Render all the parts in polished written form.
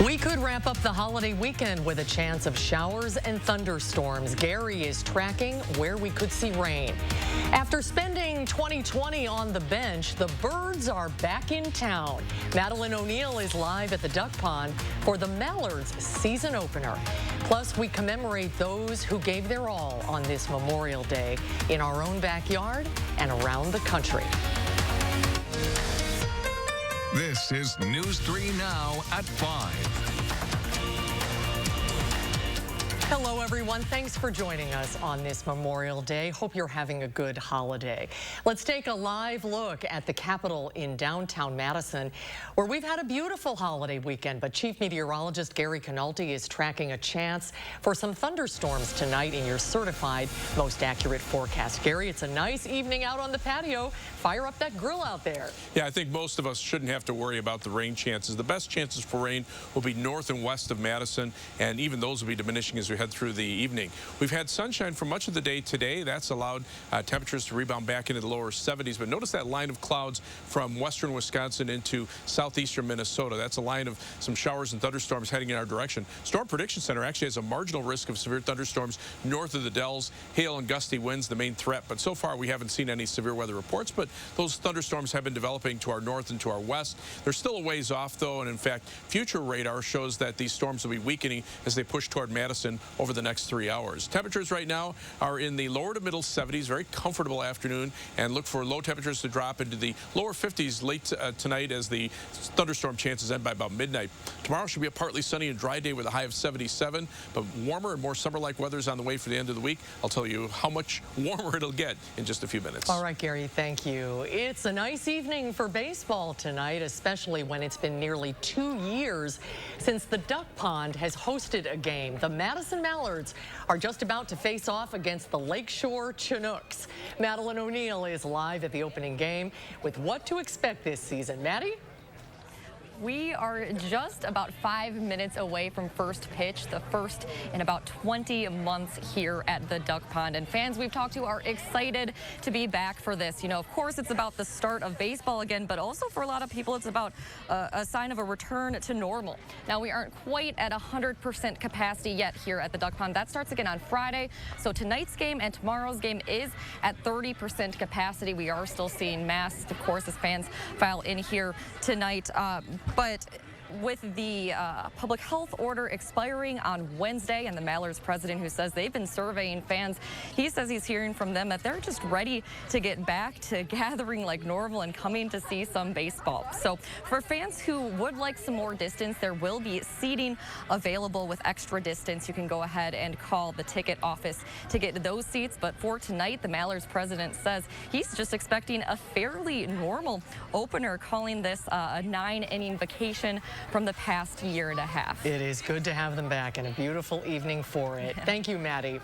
We could wrap up the holiday weekend with a chance of showers and thunderstorms. Gary is tracking where we could see rain. After spending 2020 on the bench, the birds are back in town. Madeline O'Neill is live at the duck pond for the Mallards season opener. Plus, we commemorate those who gave their all on this Memorial Day in our own backyard and around the country. This is News 3 Now at 5. Hello, everyone. Thanks for joining us on this Memorial Day. Hope you're having a good holiday. Let's take a live look at the Capitol in downtown Madison, where we've had a beautiful holiday weekend. But Chief Meteorologist Gary Canaldi is tracking a chance for some thunderstorms tonight in your certified most accurate forecast. Gary, it's a nice evening out on the patio. Fire up that grill out there. Yeah, I think most of us shouldn't have to worry about the rain chances. The best chances for rain will be north and west of Madison, and even those will be diminishing as we head through the evening. We've had sunshine for much of the day today. That's allowed temperatures to rebound back into the lower 70s. But notice that line of clouds from western Wisconsin into southeastern Minnesota. That's a line of some showers and thunderstorms heading in our direction. Storm Prediction Center actually has a marginal risk of severe thunderstorms north of the Dells. Hail and gusty winds the main threat. But so far we haven't seen any severe weather reports. But those thunderstorms have been developing to our north and to our west. They're still a ways off, though. And in fact, future radar shows that these storms will be weakening as they push toward Madison over the next 3 hours. Temperatures right now are in the lower to middle 70s, very comfortable afternoon, and look for low temperatures to drop into the lower 50s late tonight as the thunderstorm chances end by about midnight. Tomorrow should be a partly sunny and dry day with a high of 77, but warmer and more summer-like weather is on the way for the end of the week. I'll tell you how much warmer it'll get in just a few minutes. All right, Gary, thank you. It's a nice evening for baseball tonight, especially when it's been nearly 2 years since the duck pond has hosted a game. The Madison Mallards are just about to face off against the Lakeshore Chinooks. Madeline O'Neill is live at the opening game with what to expect this season. Maddie? We are just about 5 minutes away from first pitch, the first in about 20 months here at the duck pond. And fans we've talked to are excited to be back for this. You know, of course, it's about the start of baseball again, but also for a lot of people, it's about a sign of a return to normal. Now, we aren't quite at 100% capacity yet here at the duck pond. That starts again on Friday. So tonight's game and tomorrow's game is at 30% capacity. We are still seeing masks, of course, as fans file in here tonight. But with the public health order expiring on Wednesday, and the Mallards president who says they've been surveying fans, he says he's hearing from them that they're just ready to get back to gathering like normal and coming to see some baseball. So for fans who would like some more distance, there will be seating available with extra distance. You can go ahead and call the ticket office to get those seats. But for tonight, the Mallards president says he's just expecting a fairly normal opener, calling this a 9-inning vacation from the past year and a half. It is good to have them back and a beautiful evening for it. Thank you, Maddie.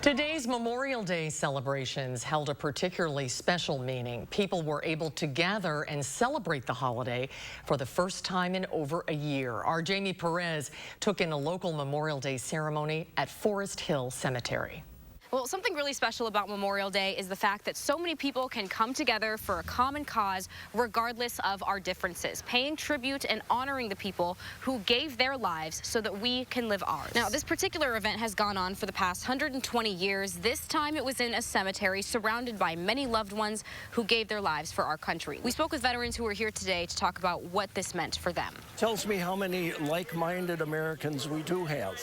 Today's Memorial Day celebrations held a particularly special meaning. People were able to gather and celebrate the holiday for the first time in over a year. Our Jamie Perez took in a local Memorial Day ceremony at Forest Hill Cemetery. Well, something really special about Memorial Day is the fact that so many people can come together for a common cause regardless of our differences, paying tribute and honoring the people who gave their lives so that we can live ours. Now, this particular event has gone on for the past 120 years. This time it was in a cemetery surrounded by many loved ones who gave their lives for our country. We spoke with veterans who were here today to talk about what this meant for them. Tells me how many like-minded Americans we do have.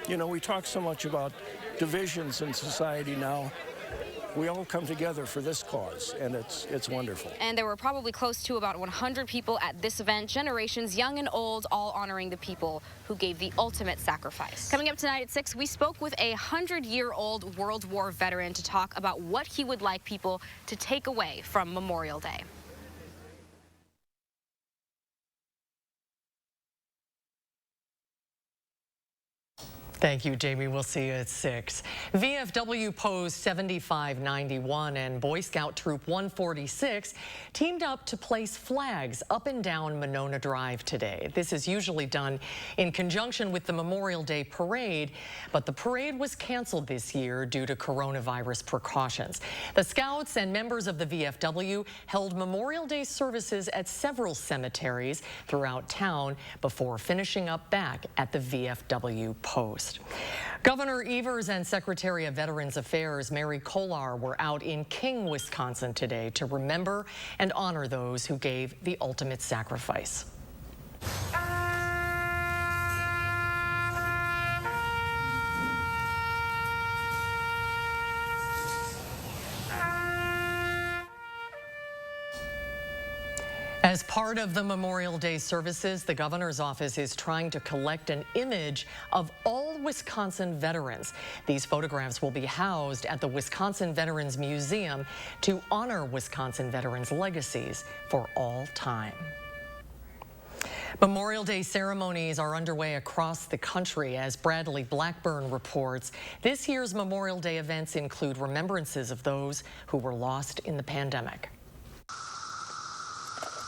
You know, we talk so much about divisions in society now. We all come together for this cause, and it's wonderful. And there were probably close to about 100 people at this event, generations young and old, all honoring the people who gave the ultimate sacrifice. Coming up tonight at 6, we spoke with a 100-year-old World War veteran to talk about what he would like people to take away from Memorial Day. Thank you, Jamie. We'll see you at 6. VFW Post 7591 and Boy Scout Troop 146 teamed up to place flags up and down Monona Drive today. This is usually done in conjunction with the Memorial Day Parade, but the parade was canceled this year due to coronavirus precautions. The Scouts and members of the VFW held Memorial Day services at several cemeteries throughout town before finishing up back at the VFW Post. Governor Evers and Secretary of Veterans Affairs Mary Kolar were out in King, Wisconsin today to remember and honor those who gave the ultimate sacrifice. As part of the Memorial Day services, the governor's office is trying to collect an image of all Wisconsin veterans. These photographs will be housed at the Wisconsin Veterans Museum to honor Wisconsin veterans' legacies for all time. Memorial Day ceremonies are underway across the country. As Bradley Blackburn reports, this year's Memorial Day events include remembrances of those who were lost in the pandemic.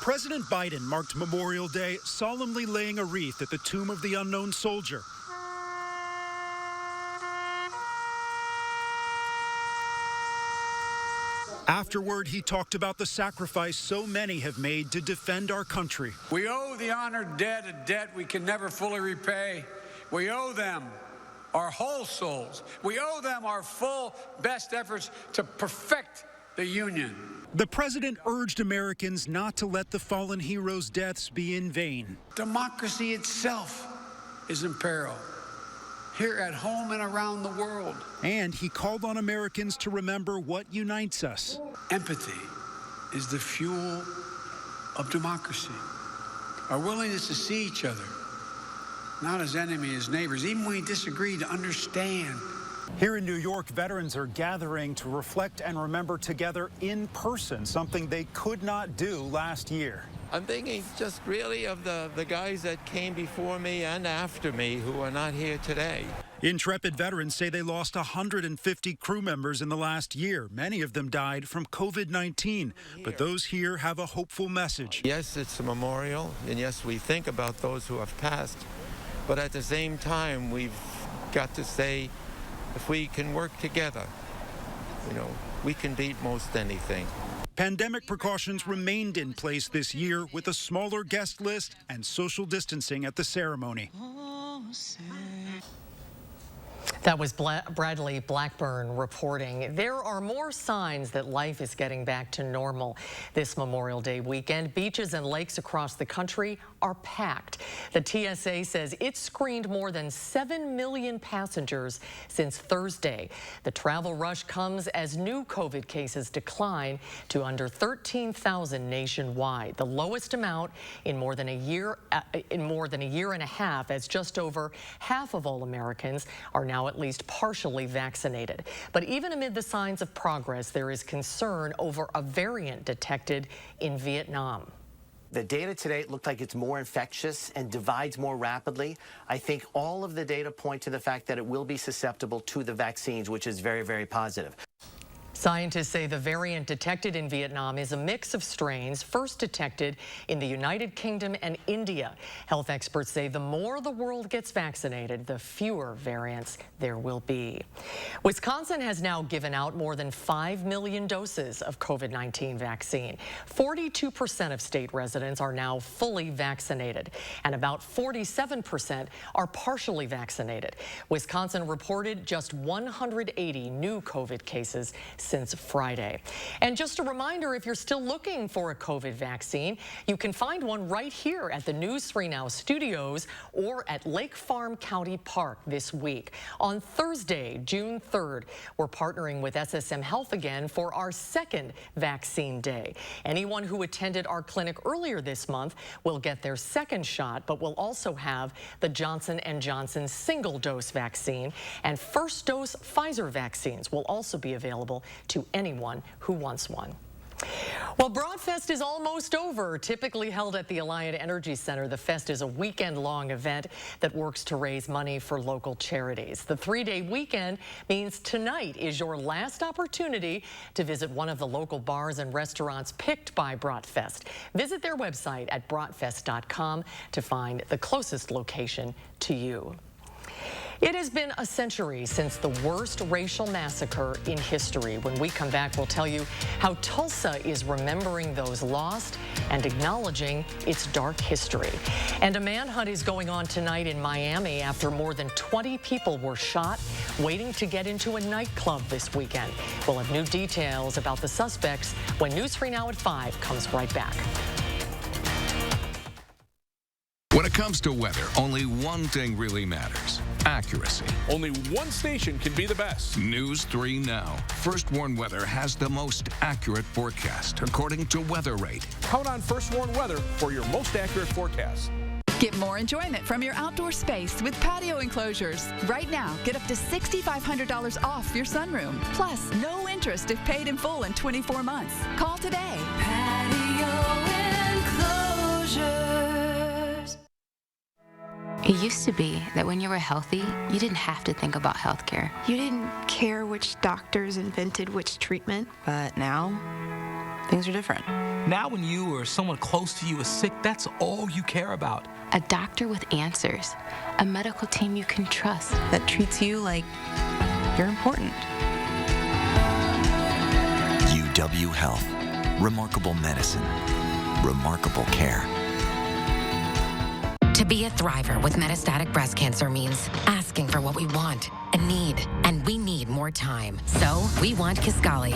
President Biden marked Memorial Day solemnly laying a wreath at the tomb of the unknown soldier. Afterward, he talked about the sacrifice so many have made to defend our country. We owe the honored dead a debt we can never fully repay. We owe them our whole souls. We owe them our full best efforts to perfect the Union. The president urged Americans not to let the fallen heroes' deaths be in vain. Democracy itself is in peril, here at home and around the world. And he called on Americans to remember what unites us. Empathy is the fuel of democracy. Our willingness to see each other, not as enemies, as neighbors, even when we disagree, to understand. Here in New York, veterans are gathering to reflect and remember together in person, something they could not do last year. I'm thinking just really of the guys that came before me and after me who are not here today. Intrepid veterans say they lost 150 crew members in the last year. Many of them died from COVID-19, but those here have a hopeful message. Yes, it's a memorial, and yes, we think about those who have passed, but at the same time, we've got to say, if we can work together, we can beat most anything. Pandemic precautions remained in place this year with a smaller guest list and social distancing at the ceremony. That was Bradley Blackburn reporting. There are more signs that life is getting back to normal this Memorial Day weekend. Beaches and lakes across the country are packed. The TSA says it screened more than 7 million passengers since Thursday. The travel rush comes as new COVID cases decline to under 13,000 nationwide, the lowest amount in more than a year and a half, as just over half of all Americans are now at least partially vaccinated. But even amid the signs of progress, there is concern over a variant detected in Vietnam. The data today looked like it's more infectious and divides more rapidly. I think all of the data point to the fact that it will be susceptible to the vaccines, which is very, very positive. Scientists say the variant detected in Vietnam is a mix of strains first detected in the United Kingdom and India. Health experts say the more the world gets vaccinated, the fewer variants there will be. Wisconsin has now given out more than 5 million doses of COVID-19 vaccine. 42% of state residents are now fully vaccinated, and about 47% are partially vaccinated. Wisconsin reported just 180 new COVID cases since Friday. And just a reminder, if you're still looking for a COVID vaccine, you can find one right here at the News 3 Now studios or at Lake Farm County Park this week. On Thursday, June 3rd, we're partnering with SSM Health again for our second vaccine day. Anyone who attended our clinic earlier this month will get their second shot, but will also have the Johnson & Johnson single-dose vaccine, and first-dose Pfizer vaccines will also be available to anyone who wants one. Well, Broadfest is almost over. Typically held at the Alliant Energy Center, the fest is a weekend-long event that works to raise money for local charities. The 3-day weekend means tonight is your last opportunity to visit one of the local bars and restaurants picked by Broadfest. Visit their website at broadfest.com to find the closest location to you. It has been a century since the worst racial massacre in history. When we come back, we'll tell you how Tulsa is remembering those lost and acknowledging its dark history. And a manhunt is going on tonight in Miami after more than 20 people were shot waiting to get into a nightclub this weekend. We'll have new details about the suspects when News 3 Now at 5 comes right back. When it comes to weather, only one thing really matters: accuracy. Only one station can be the best. News 3 Now. First Warn Weather has the most accurate forecast, according to Weather Rate. Count on First Warn Weather for your most accurate forecast. Get more enjoyment from your outdoor space with patio enclosures. Right now, get up to $6,500 off your sunroom. Plus, no interest if paid in full in 24 months. Call today. Patio enclosures. It used to be that when you were healthy, you didn't have to think about healthcare. You didn't care which doctors invented which treatment. But now, things are different. Now when you or someone close to you is sick, that's all you care about. A doctor with answers. A medical team you can trust. That treats you like you're important. UW Health. Remarkable medicine. Remarkable care. To be a thriver with metastatic breast cancer means asking for what we want and need, and we need more time. So we want Kisqali.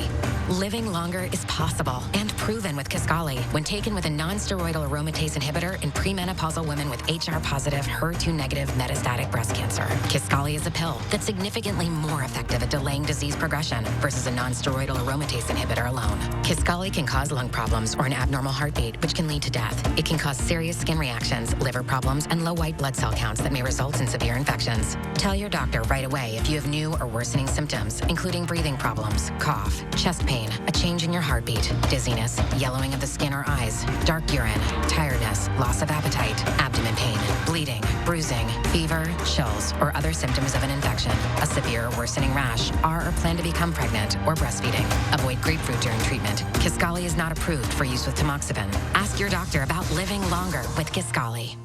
Living longer is possible and proven with Kisqali when taken with a non-steroidal aromatase inhibitor in premenopausal women with HR-positive, HER2-negative metastatic breast cancer. Kisqali is a pill that's significantly more effective at delaying disease progression versus a non-steroidal aromatase inhibitor alone. Kisqali can cause lung problems or an abnormal heartbeat, which can lead to death. It can cause serious skin reactions, liver problems, and low white blood cell counts that may result in severe infections. Tell your doctor right away if you have new or worsening symptoms, including breathing problems, cough, chest pain, a change in your heartbeat, dizziness, yellowing of the skin or eyes, dark urine, tiredness, loss of appetite, abdomen pain, bleeding, bruising, fever, chills, or other symptoms of an infection, a severe or worsening rash, are or plan to become pregnant or breastfeeding. Avoid grapefruit during treatment. Kisqali is not approved for use with tamoxifen. Ask your doctor about living longer with Kisqali.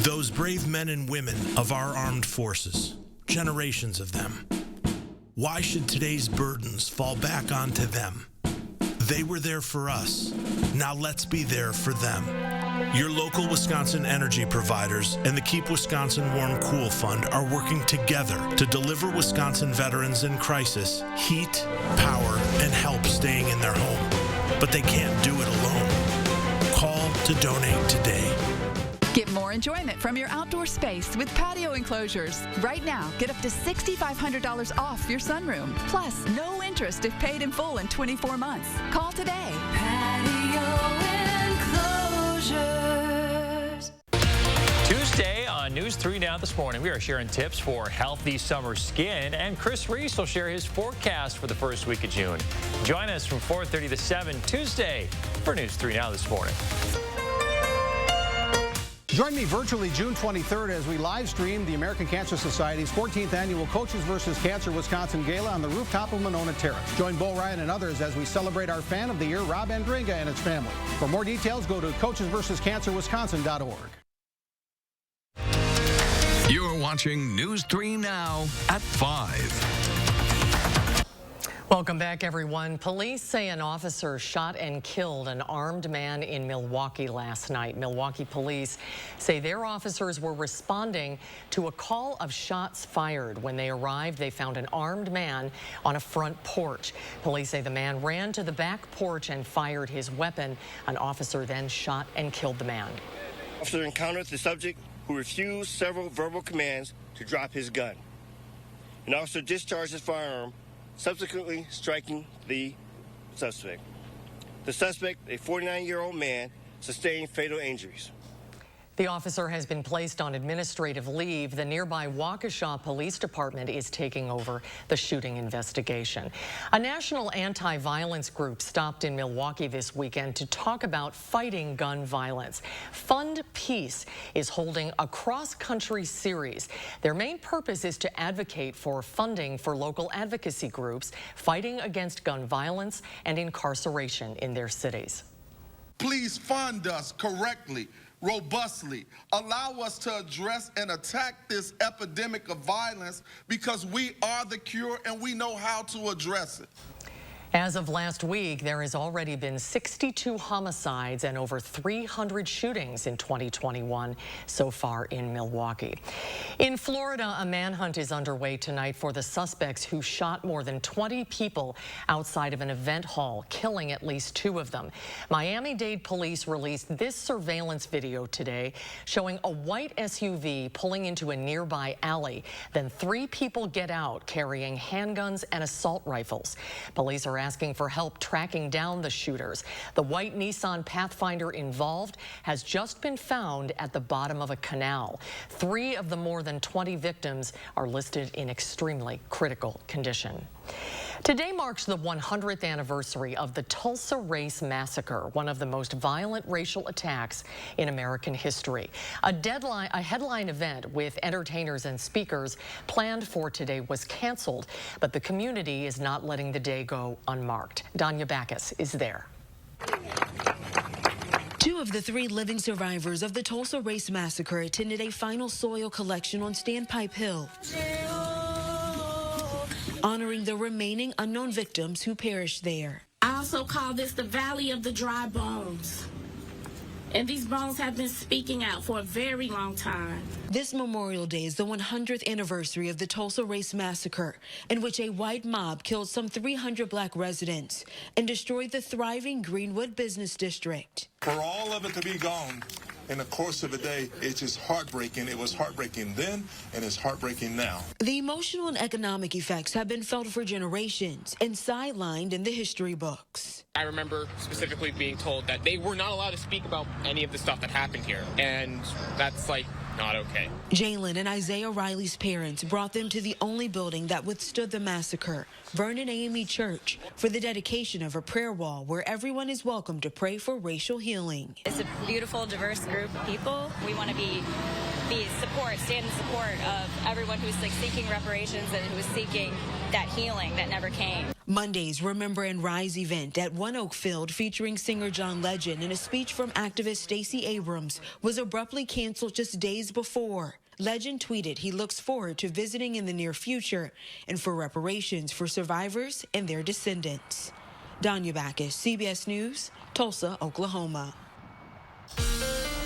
Those brave men and women of our armed forces, generations of them. Why should today's burdens fall back onto them? They were there for us. Now let's be there for them. Your local Wisconsin energy providers and the Keep Wisconsin Warm Cool Fund are working together to deliver Wisconsin veterans in crisis heat, power, and help staying in their home. But they can't do it alone. Call to donate today. Get more enjoyment from your outdoor space with patio enclosures. Right now, get up to $6,500 off your sunroom. Plus, no interest if paid in full in 24 months. Call today. Patio enclosures. Tuesday on News 3 Now this morning, we are sharing tips for healthy summer skin, and Chris Reese will share his forecast for the first week of June. Join us from 4:30 to 7 Tuesday for News 3 Now this morning. Join me virtually June 23rd as we live stream the American Cancer Society's 14th annual Coaches vs. Cancer Wisconsin Gala on the rooftop of Monona Terrace. Join Bo Ryan and others as we celebrate our fan of the year, Rob Andringa, and his family. For more details, go to coachesversuscancerwisconsin.org. You're watching News 3 Now at 5. Welcome back, everyone. Police say an officer shot and killed an armed man in Milwaukee last night. Milwaukee police say their officers were responding to a call of shots fired. When they arrived, they found an armed man on a front porch. Police say the man ran to the back porch and fired his weapon. An officer then shot and killed the man. The officer encountered the subject who refused several verbal commands to drop his gun. An officer discharged his firearm, subsequently striking the suspect. The suspect, a 49-year-old man, sustained fatal injuries. The officer has been placed on administrative leave. The nearby Waukesha Police Department is taking over the shooting investigation. A national anti-violence group stopped in Milwaukee this weekend to talk about fighting gun violence. Fund Peace is holding a cross-country series. Their main purpose is to advocate for funding for local advocacy groups fighting against gun violence and incarceration in their cities. Please fund us correctly, robustly. Allow us to address and attack this epidemic of violence because we are the cure and we know how to address it. As of last week, there has already been 62 homicides and over 300 shootings in 2021 so far in Milwaukee. In Florida, a manhunt is underway tonight for the suspects who shot more than 20 people outside of an event hall, killing at least 2 of them. Miami-Dade police released this surveillance video today showing a white SUV pulling into a nearby alley. Then 3 people get out carrying handguns and assault rifles. Police are asking for help tracking down the shooters. The white Nissan Pathfinder involved has just been found at the bottom of a canal. 3 of the more than 20 victims are listed in extremely critical condition. Today marks the 100th anniversary of the Tulsa Race Massacre, one of the most violent racial attacks in American history. A headline event with entertainers and speakers planned for today was canceled, but the community is not letting the day go unmarked. Danya Backus is there. 2 of the 3 living survivors of the Tulsa Race Massacre attended a final soil collection on Standpipe Hill, honoring the remaining unknown victims who perished there. I also call this the Valley of the Dry Bones. And these bones have been speaking out for a very long time. This Memorial Day is the 100th anniversary of the Tulsa Race Massacre, in which a white mob killed some 300 black residents and destroyed the thriving Greenwood business district. For all of it to be gone in the course of a day, it's just heartbreaking. It was heartbreaking then, and it's heartbreaking now. The emotional and economic effects have been felt for generations and sidelined in the history books. I remember specifically being told that they were not allowed to speak about any of the stuff that happened here, and that's not okay. Jalen and Isaiah Riley's parents brought them to the only building that withstood the massacre, Vernon AME Church, for the dedication of a prayer wall where everyone is welcome to pray for racial healing. It's a beautiful, diverse group of people. We want to stand in support of everyone who's seeking reparations and who's seeking that healing that never came. Monday's Remember and Rise event at One Oak Field featuring singer John Legend and a speech from activist Stacey Abrams was abruptly canceled just days before. Legend tweeted he looks forward to visiting in the near future and for reparations for survivors and their descendants. Danya Backus, CBS News, Tulsa, Oklahoma.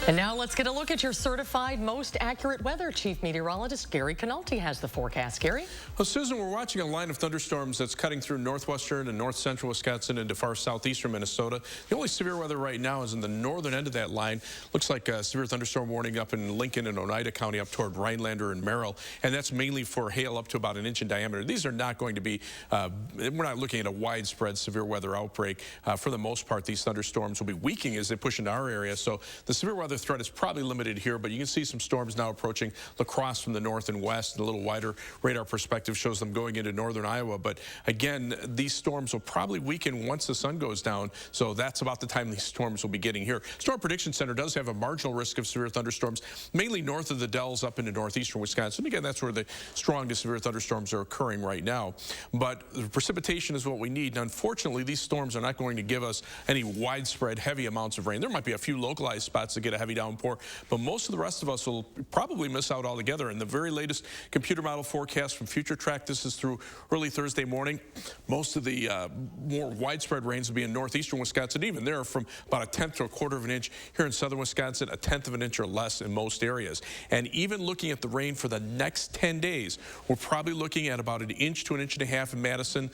And now let's get a look at your certified most accurate weather. Chief Meteorologist Gary Canalti has the forecast. Gary? Well, Susan, we're watching a line of thunderstorms that's cutting through northwestern and north central Wisconsin into far southeastern Minnesota. The only severe weather right now is in the northern end of that line. Looks like a severe thunderstorm warning up in Lincoln and Oneida County up toward Rhinelander and Merrill. And that's mainly for hail up to about 1 inch in diameter. These are not going to be, we're not looking at a widespread severe weather outbreak. For the most part, these thunderstorms will be weakening as they push into our area. So the severe weather threat is probably limited here, but you can see some storms now approaching La Crosse from the north and west. And a little wider radar perspective shows them going into northern Iowa. But again, these storms will probably weaken once the sun goes down. So that's about the time these storms will be getting here. Storm Prediction Center does have a marginal risk of severe thunderstorms, mainly north of the Dells up into northeastern Wisconsin. Again, that's where the strongest severe thunderstorms are occurring right now. But the precipitation is what we need. And unfortunately, these storms are not going to give us any widespread heavy amounts of rain. There might be a few localized spots that get a heavy downpour, but most of the rest of us will probably miss out altogether. And the very latest computer model forecast from Future Track, this is through early Thursday morning, most of the more widespread rains will be in northeastern Wisconsin. Even there, from about 1/10 to 1/4 of an inch. Here in southern Wisconsin, 1/10 of an inch or less in most areas. And even looking at the rain for the next 10 days, we're probably looking at about 1 inch to 1.5 inches in Madison.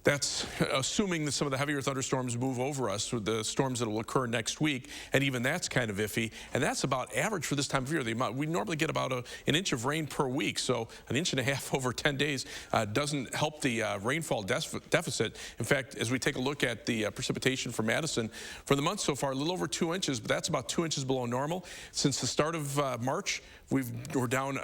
That's assuming that some of the heavier thunderstorms move over us with the storms that will occur next week, and even that's kind of iffy. And that's about average for this time of year. We normally get about an inch of rain per week, so an inch and a half over 10 days doesn't help the rainfall deficit. In fact, as we take a look at the precipitation for Madison, for the month so far, a little over 2 inches, but that's about 2 inches below normal. Since the start of March, we're down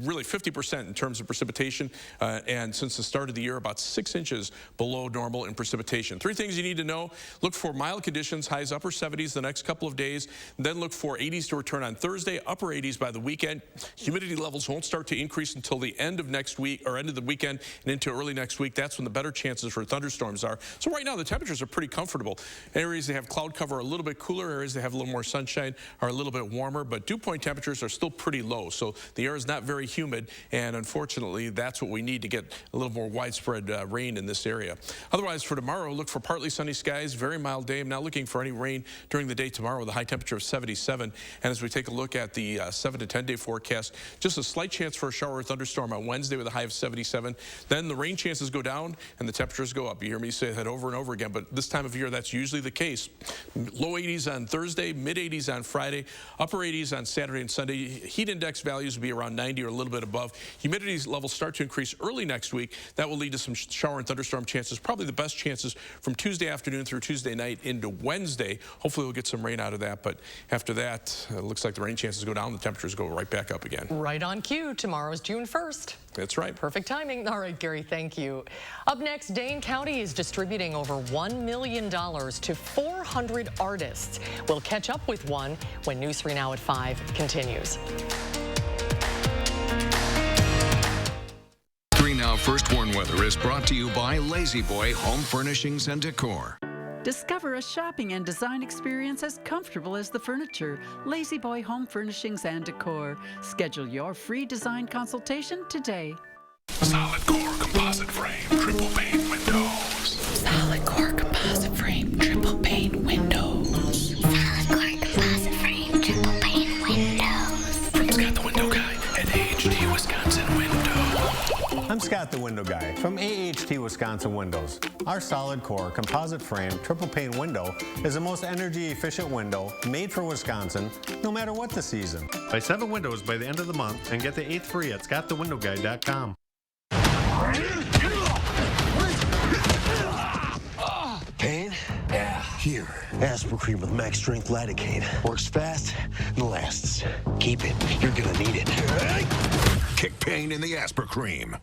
really 50% in terms of precipitation, and since the start of the year, about 6 inches below normal in precipitation. 3 things you need to know. Look for mild conditions, highs upper 70s the next couple of days. Then look for 80s to return on Thursday, upper 80s by the weekend. Humidity levels won't start to increase until the end of next week, or end of the weekend and into early next week. That's when the better chances for thunderstorms are. So right now, the temperatures are pretty comfortable. Areas that have cloud cover are a little bit cooler. Areas that have a little more sunshine are a little bit warmer, but dew point temperatures are still pretty low. So the air is not very humid, and unfortunately, that's what we need to get a little more widespread rain in this area. Otherwise, for tomorrow, look for partly sunny skies, very mild day. I'm not looking for any rain during the day tomorrow with a high temperature of 77. And as we take a look at the 7 to 10 day forecast, just a slight chance for a shower or thunderstorm on Wednesday with a high of 77. Then the rain chances go down and the temperatures go up. You hear me say that over and over again, but this time of year, that's usually the case. Low 80s on Thursday, mid 80s on Friday, upper 80s on Saturday and Sunday. Heat index values will be around 90 or a little bit above. Humidity levels start to increase early next week. That will lead to some shower and thunderstorm chances, probably the best chances from Tuesday afternoon through Tuesday night into Wednesday. Hopefully we'll get some rain out of that, but after that, it looks like the rain chances go down, the temperatures go right back up again. Right on cue. Tomorrow's June 1st. That's right. Perfect timing. All right, Gary, thank you. Up next, Dane County is distributing over $1 million to 400 artists. We'll catch up with one when News 3 Now at 5 continues. 3 Now First Warn Weather is brought to you by Lazy Boy Home Furnishings and Decor. Discover a shopping and design experience as comfortable as the furniture. Lazy Boy Home Furnishings and Decor. Schedule your free design consultation today. Solid core composite frame, triple pane windows. Solid core composite frame, triple pane windows. Solid core composite frame, triple pane windows. From Scott the Window Guy at AHT Wisconsin Window. I'm Scott the Window Guy from AHT Wisconsin Windows. Our solid core composite frame triple pane window is the most energy efficient window made for Wisconsin, no matter what the season. Buy 7 windows by the end of the month and get the 8th free at scottthewindowguy.com. Pain? Yeah. Here, aspirin cream with max strength lidocaine. Works fast and lasts. Keep it. You're gonna need it. Kick pain in the aspirin cream.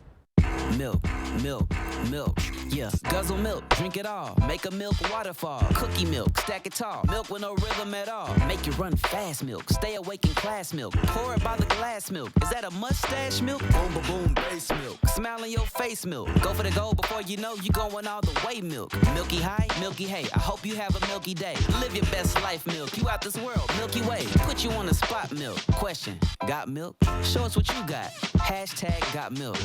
Milk, milk, milk, yeah. Guzzle milk, drink it all. Make a milk waterfall. Cookie milk, stack it tall. Milk with no rhythm at all. Make you run fast milk. Stay awake in class milk. Pour it by the glass milk. Is that a mustache milk? Boom, boom, boom, base milk. Smile in your face milk. Go for the goal before you know you going all the way milk. Milky high, milky hay. I hope you have a milky day. Live your best life milk. You out this world, Milky Way. Put you on the spot milk. Question, got milk? Show us what you got. Hashtag got milk.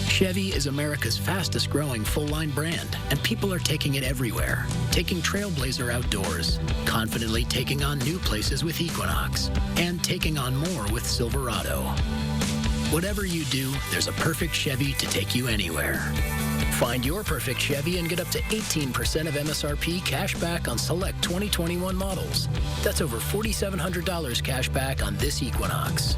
Chevy is America's fastest growing full-line brand, and people are taking it everywhere. Taking Trailblazer outdoors, confidently taking on new places with Equinox, and taking on more with Silverado. Whatever you do, there's a perfect Chevy to take you anywhere. Find your perfect Chevy and get up to 18% of MSRP cash back on select 2021 models. That's over $4,700 cash back on this Equinox.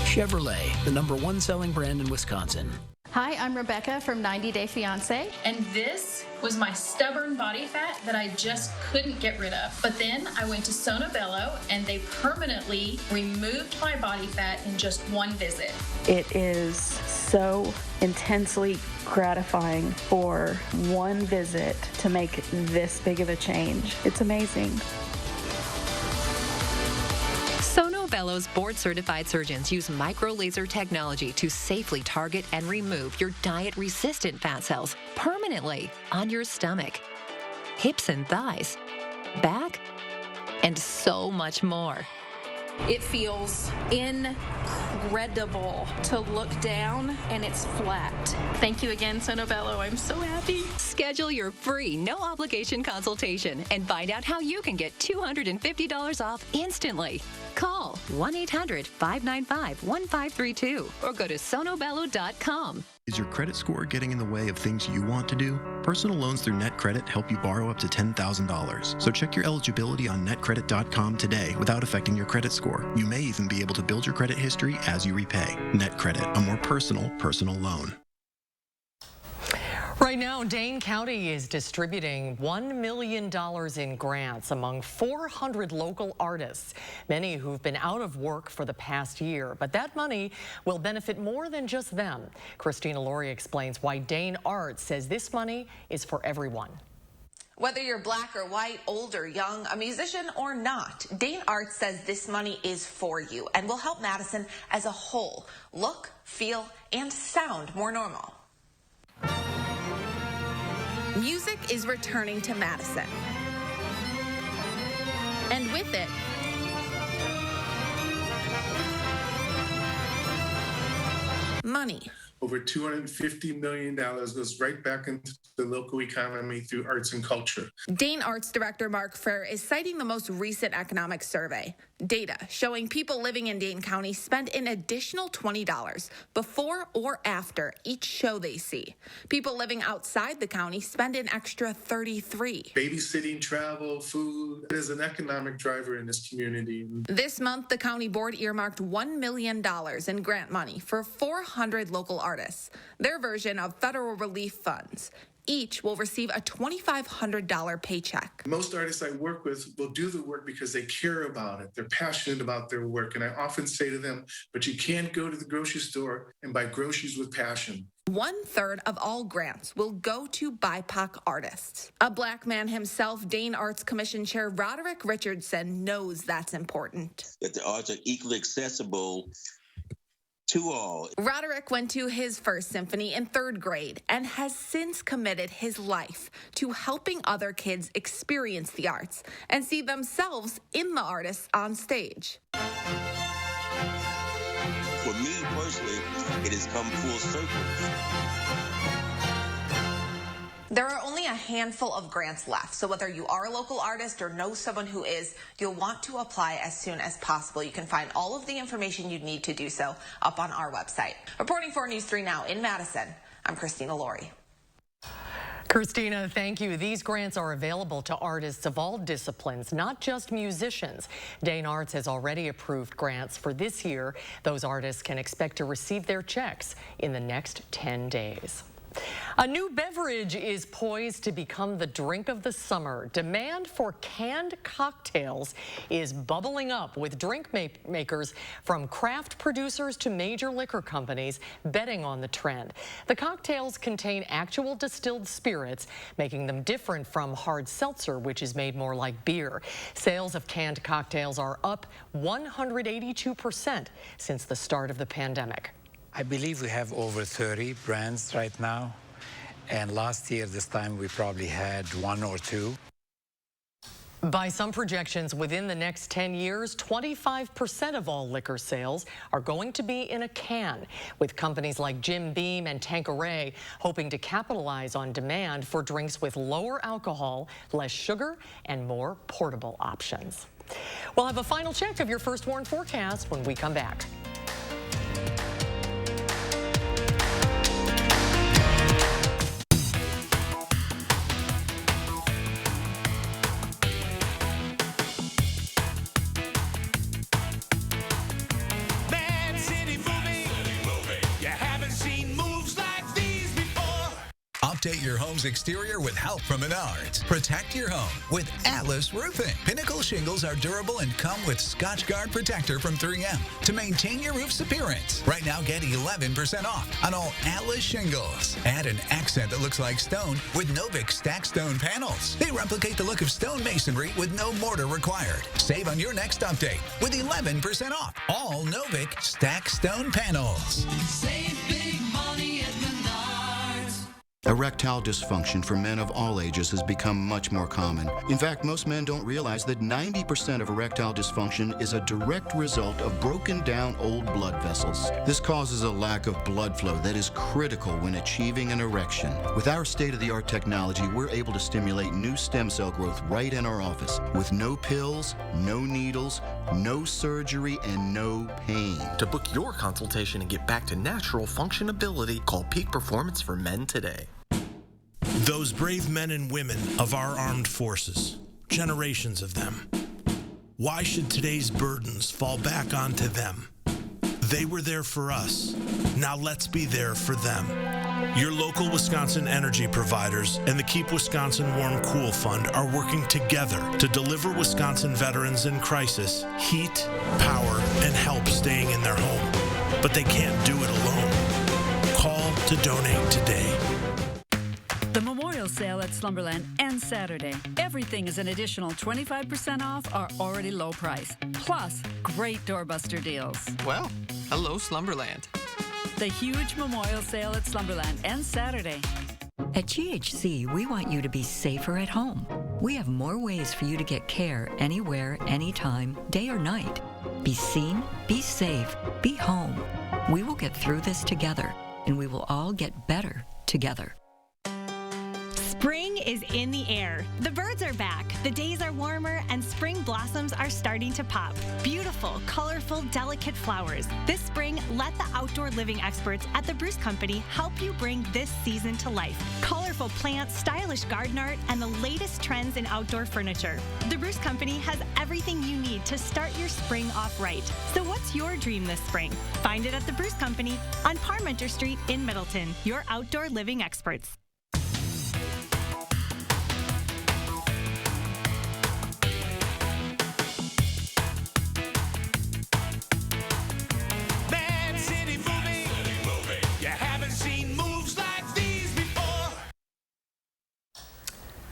Chevrolet, the #1 selling brand in Wisconsin. Hi, I'm Rebecca from 90 Day Fiancé. And this was my stubborn body fat that I just couldn't get rid of. But then I went to Sono Bello and they permanently removed my body fat in just one visit. It is so intensely gratifying for one visit to make this big of a change. It's amazing. Sono Bello's board-certified surgeons use micro-laser technology to safely target and remove your diet-resistant fat cells permanently on your stomach, hips and thighs, back, and so much more. It feels incredible to look down and it's flat. Thank you again, Sono Bello. I'm so happy. Schedule your free, no-obligation consultation and find out how you can get $250 off instantly. Call 1-800-595-1532 or go to sonobello.com. Is your credit score getting in the way of things you want to do? Personal loans through NetCredit help you borrow up to $10,000. So check your eligibility on netcredit.com today without affecting your credit score. You may even be able to build your credit history as you repay. NetCredit, a more personal loan. Right now, Dane County is distributing $1 million in grants among 400 local artists, many who've been out of work for the past year. But that money will benefit more than just them. Christina Laurie explains why Dane Arts says this money is for everyone. Whether you're black or white, old or young, a musician or not, Dane Arts says this money is for you and will help Madison as a whole look, feel, and sound more normal. Music is returning to Madison. And with it, money. Over $250 million goes right back into the local economy through arts and culture. Dane Arts Director Mark Frere is citing the most recent economic survey. Data showing people living in Dane County spend an additional $20 before or after each show they see. People living outside the county spend an extra $33. Babysitting, travel, food is an economic driver in this community. This month, the county board earmarked $1 million in grant money for 400 local artists, their version of federal relief funds. Each will receive a $2,500 paycheck. Most artists I work with will do the work because they care about it. They're passionate about their work. And I often say to them, but you can't go to the grocery store and buy groceries with passion. 1/3 of all grants will go to BIPOC artists. A black man himself, Dane Arts Commission Chair Roderick Richardson knows that's important. That the arts are equally accessible to all. Roderick went to his first symphony in 3rd grade and has since committed his life to helping other kids experience the arts and see themselves in the artists on stage. For me personally, it has come full circle. There are only a handful of grants left, so whether you are a local artist or know someone who is, you'll want to apply as soon as possible. You can find all of the information you'd need to do so up on our website. Reporting for News 3 Now in Madison, I'm Christina Laurie. Christina, thank you. These grants are available to artists of all disciplines, not just musicians. Dane Arts has already approved grants for this year. Those artists can expect to receive their checks in the next 10 days. A new beverage is poised to become the drink of the summer. Demand for canned cocktails is bubbling up, with drink makers from craft producers to major liquor companies betting on the trend. The cocktails contain actual distilled spirits, making them different from hard seltzer, which is made more like beer. Sales of canned cocktails are up 182% since the start of the pandemic. I believe we have over 30 brands right now, and last year this time we probably had 1 or 2. By some projections, within the next 10 years, 25% of all liquor sales are going to be in a can, with companies like Jim Beam and Tanqueray hoping to capitalize on demand for drinks with lower alcohol, less sugar, and more portable options. We'll have a final check of your First Warn forecast when we come back. Update your home's exterior with help from Menards. Protect your home with Atlas Roofing. Pinnacle shingles are durable and come with Scotchguard Protector from 3M to maintain your roof's appearance. Right now, get 11% off on all Atlas shingles. Add an accent that looks like stone with Novik Stack Stone panels. They replicate the look of stone masonry with no mortar required. Save on your next update with 11% off all Novik Stack Stone panels. Save big money at Menards. Erectile dysfunction for men of all ages has become much more common. In fact, most men don't realize that 90% of erectile dysfunction is a direct result of broken down old blood vessels. This causes a lack of blood flow that is critical when achieving an erection. With our state-of-the-art technology, we're able to stimulate new stem cell growth right in our office with no pills, no needles, no surgery, and no pain. To book your consultation and get back to natural functionability, call Peak Performance for Men today. Those brave men and women of our armed forces, generations of them. Why should today's burdens fall back onto them? They were there for us. Now let's be there for them. Your local Wisconsin energy providers and the Keep Wisconsin Warm Cool Fund are working together to deliver Wisconsin veterans in crisis heat, power, and help staying in their home. But they can't do it alone. Call to donate today. The Memorial Sale at Slumberland ends Saturday. Everything is an additional 25% off our already low price. Plus, great doorbuster deals. Well, hello, Slumberland. The huge Memorial Sale at Slumberland ends Saturday. At GHC, we want you to be safer at home. We have more ways for you to get care anywhere, anytime, day or night. Be seen, be safe, be home. We will get through this together, and we will all get better together. Spring is in the air. The birds are back, the days are warmer, and spring blossoms are starting to pop. Beautiful, colorful, delicate flowers. This spring, let the outdoor living experts at the Bruce Company help you bring this season to life. Colorful plants, stylish garden art, and the latest trends in outdoor furniture. The Bruce Company has everything you need to start your spring off right. So what's your dream this spring? Find it at the Bruce Company on Parmenter Street in Middleton. Your outdoor living experts.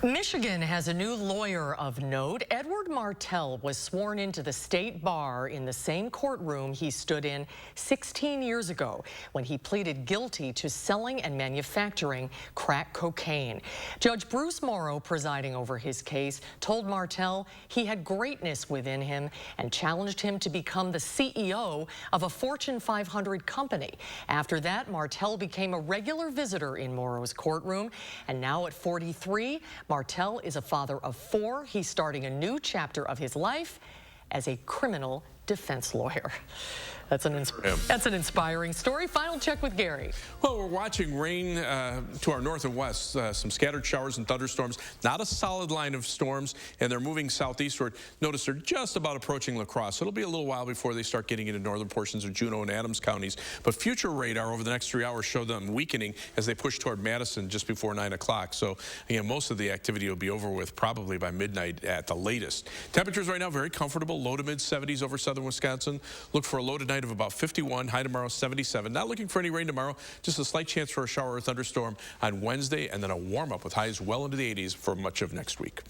Michigan has a new lawyer of note. Edward Martell was sworn into the state bar in the same courtroom he stood in 16 years ago when he pleaded guilty to selling and manufacturing crack cocaine. Judge Bruce Morrow, presiding over his case, told Martell he had greatness within him and challenged him to become the CEO of a Fortune 500 company. After that, Martell became a regular visitor in Morrow's courtroom, and now at 43, Martell is a father of 4. He's starting a new chapter of his life as a criminal defense lawyer. That's an inspiring story. Final check with Gary. Well, we're watching rain to our north and west, some scattered showers and thunderstorms. Not a solid line of storms, and they're moving southeastward. Notice they're just about approaching La Crosse. It'll be a little while before they start getting into northern portions of Juneau and Adams counties. But future radar over the next 3 hours show them weakening as they push toward Madison just before 9 o'clock. So, again, most of the activity will be over with probably by midnight at the latest. Temperatures right now very comfortable, low to mid 70s over southern Wisconsin. Look for a low tonight of about 51, high tomorrow 77. Not looking for any rain tomorrow, just a slight chance for a shower or thunderstorm on Wednesday, and then a warm up with highs well into the 80s for much of next week.